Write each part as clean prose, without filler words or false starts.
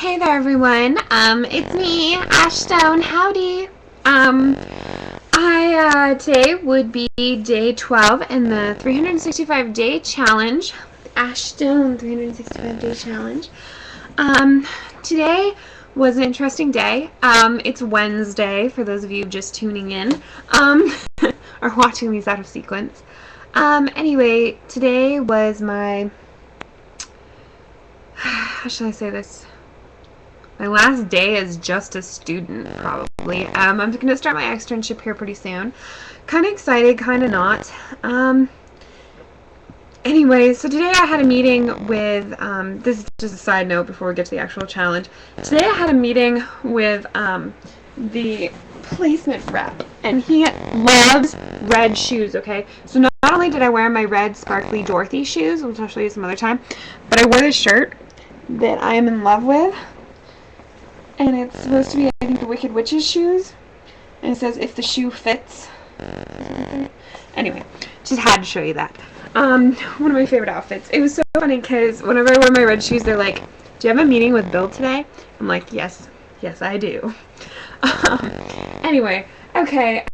Hey there, everyone. It's me, Ash Stone. Howdy. Um, Today would be day 12 in the 365-day challenge. Ash Stone 365-day challenge. Um, Today was an interesting day. It's Wednesday for those of you just tuning in, or watching these out of sequence. Anyway, today was my, how should I say this? My last day as just a student, probably. I'm going to start my externship here pretty soon. Kind of excited, kind of not. Anyway, so today I had a meeting with, this is just a side note before we get to the actual challenge. Today I had a meeting with the placement rep, and he loves red shoes, okay? So not only did I wear my red sparkly Dorothy shoes, which I'll show you some other time, but I wore this shirt that I am in love with. And it's supposed to be, I think, the Wicked Witch's shoes. And it says, if the shoe fits. Anyway, just had to show you that. One of my favorite outfits. It was so funny because whenever I wear my red shoes, they're like, do you have a meeting with Bill today? I'm like, yes, I do. Anyway, okay,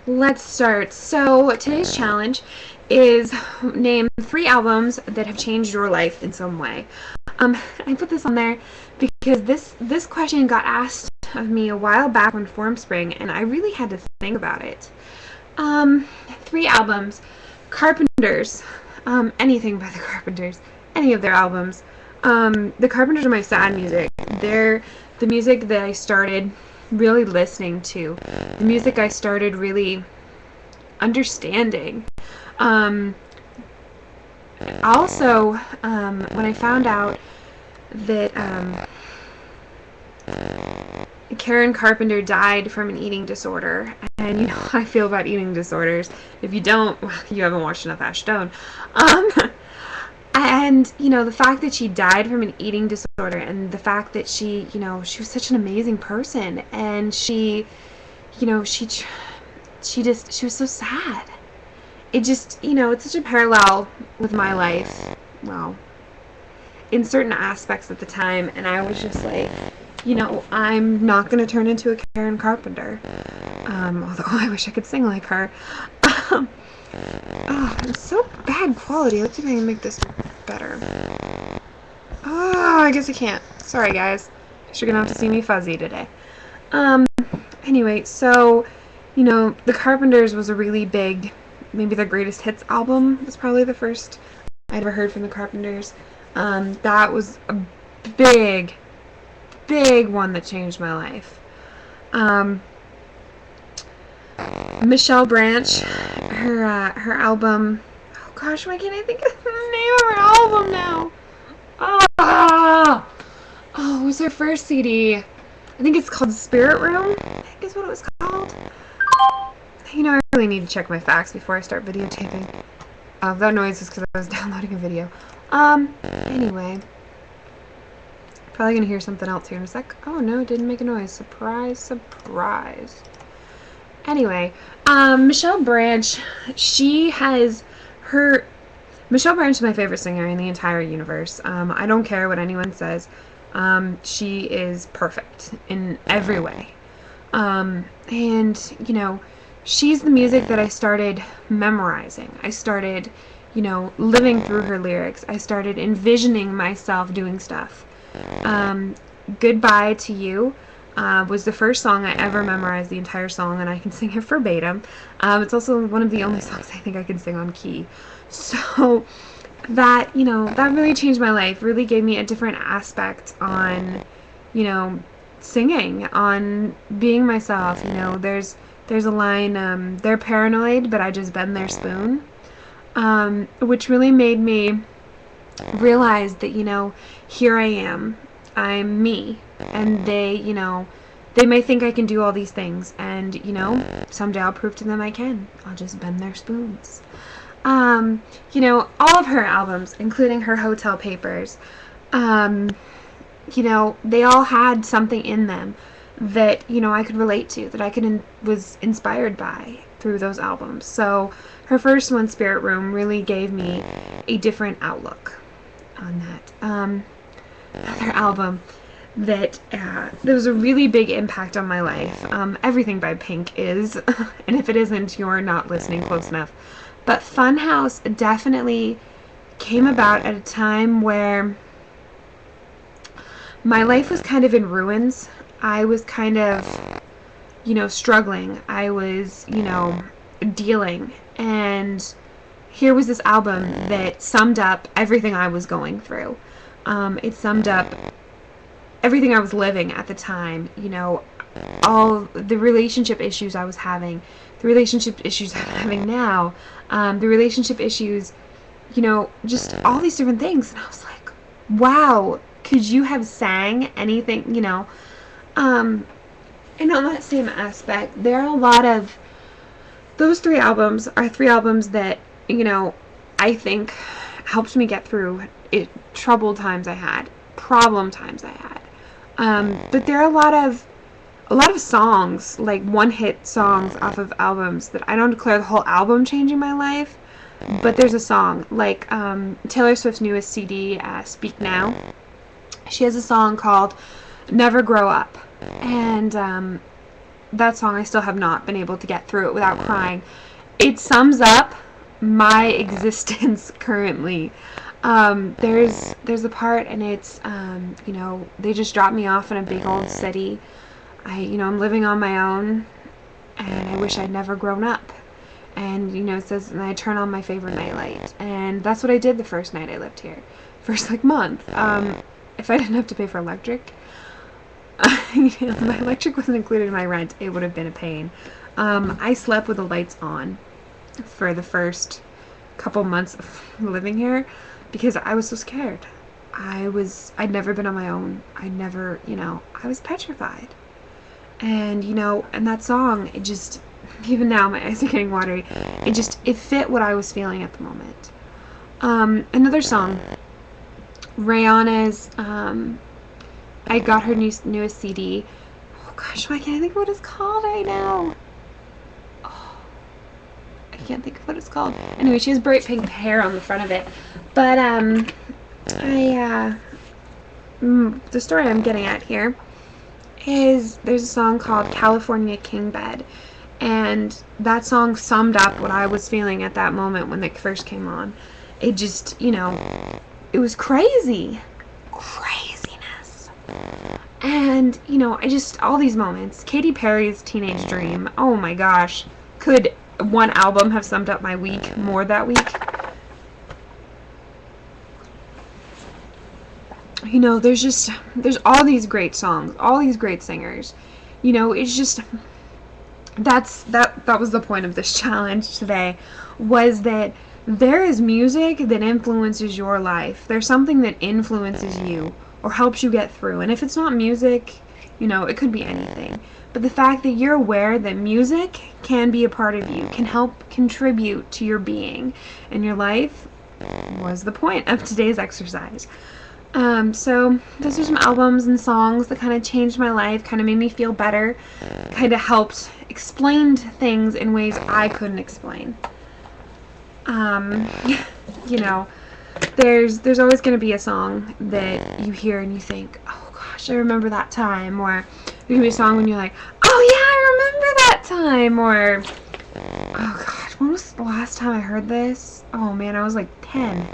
let's start. So today's challenge is name 3 albums that have changed your life in some way. I put this on there because this question got asked of me a while back on Form Spring, and I really had to think about it. 3 albums. Carpenters. Anything by the Carpenters. Any of their albums. The Carpenters are my sad music. They're the music that I started really listening to. The music I started really understanding. Also, when I found out that Karen Carpenter died from an eating disorder, and you know how I feel about eating disorders. If you don't, well, you haven't watched enough Ash Stone. And you know, the fact that she died from an eating disorder, and the fact that she was such an amazing person, and she was so sad. It just, it's such a parallel with my life. Well, in certain aspects at the time, and I was just like, I'm not going to turn into a Karen Carpenter. Although I wish I could sing like her. Oh, it's so bad quality. Let's see if I can make this better. Oh, I guess I can't. Sorry, guys. You're going to have to see me fuzzy today. Anyway, so, The Carpenters was a really big, maybe their greatest hits album was probably the first I'd ever heard from the Carpenters. That was a big one that changed my life. Michelle Branch, her album, oh gosh, why can't I think of the name of her album now? Oh, it was her first CD. I think it's called Spirit Room, I think is what it was called. I really need to check my facts before I start videotaping. That noise is because I was downloading a video. Anyway. Probably gonna hear something else here in a sec. Oh no, it didn't make a noise. Surprise, surprise. Anyway, Michelle Branch, Michelle Branch is my favorite singer in the entire universe. I don't care what anyone says. She is perfect in every way. And, she's the music that I started memorizing. I started, living through her lyrics. I started envisioning myself doing stuff. Goodbye to You was the first song I ever memorized the entire song, and I can sing it verbatim. It's also one of the only songs I think I can sing on key. So that, that really changed my life, really gave me a different aspect on, singing, on being myself. There's a line, they're paranoid, but I just bend their spoon, which really made me realize that, here I am, I'm me, and they may think I can do all these things, and, someday I'll prove to them I can. I'll just bend their spoons. All of her albums, including her Hotel Papers, they all had something in them that, I could relate to, that I was inspired by through those albums. So her first one, Spirit Room, really gave me a different outlook on that. another album that there was a really big impact on my life. Everything by Pink is, and if it isn't, you're not listening close enough. But Funhouse definitely came about at a time where my life was kind of in ruins. I was kind of, struggling. I was, dealing. And here was this album that summed up everything I was going through. It summed up everything I was living at the time, all the relationship issues I was having, the relationship issues I'm having now, the relationship issues, just all these different things. And I was like, wow, could you have sang anything, and on that same aspect, there are a lot of, those three albums are three albums that, I think helped me get through troubled times I had, problem times I had. But there are a lot of songs, like one-hit songs off of albums that I don't declare the whole album changing my life, but there's a song, like Taylor Swift's newest CD, Speak Now. She has a song called Never Grow Up, and that song I still have not been able to get through it without crying. It sums up my existence currently. There's a part, and it's they just dropped me off in a big old city. I'm living on my own, and I wish I'd never grown up. And it says, and I turn on my favorite nightlight, and that's what I did the first night I lived here, first month. If I didn't have to pay for electric, my electric wasn't included in my rent, it would have been a pain. I slept with the lights on for the first couple months of living here because I was so scared. I'd never been on my own. I was petrified. And, and that song, it just, even now my eyes are getting watery, it fit what I was feeling at the moment. Another song, Rihanna's, I got her newest CD. Oh gosh, why can't I think of what it's called right now? I can't think of what it's called. Anyway, she has bright pink hair on the front of it. But, the story I'm getting at here is there's a song called California King Bed. And that song summed up what I was feeling at that moment when it first came on. It just, it was crazy. Craziness. And, all these moments. Katy Perry's Teenage Dream. Oh my gosh. Could one album have summed up my week more that week? There's all these great songs, all these great singers. It's just, that was the point of this challenge today, was that there is music that influences your life. There's something that influences you or helps you get through. And if it's not music, it could be anything. But the fact that you're aware that music can be a part of you, can help contribute to your being and your life, was the point of today's exercise. So those are some albums and songs that kind of changed my life, kind of made me feel better, kind of helped explain things in ways I couldn't explain. There's always going to be a song that you hear and you think, oh gosh, I remember that time, or there's going to be a song when you're like, oh yeah, I remember that time, or oh gosh, when was the last time I heard this? Oh man, I was like 10,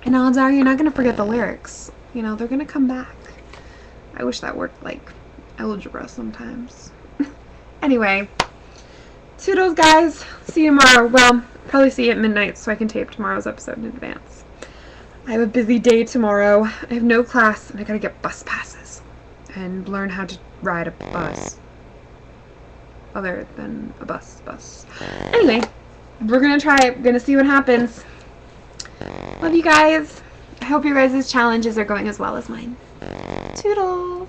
and odds are you're not going to forget the lyrics. They're going to come back. I wish that worked like algebra sometimes. Anyway, toodles guys. See you tomorrow. Well, probably see you at midnight so I can tape tomorrow's episode in advance. I have a busy day tomorrow. I have no class and I gotta get bus passes and learn how to ride a bus. Other than a bus. Anyway, we're gonna try it. We're gonna see what happens. Love you guys. I hope your guys' challenges are going as well as mine. Toodles!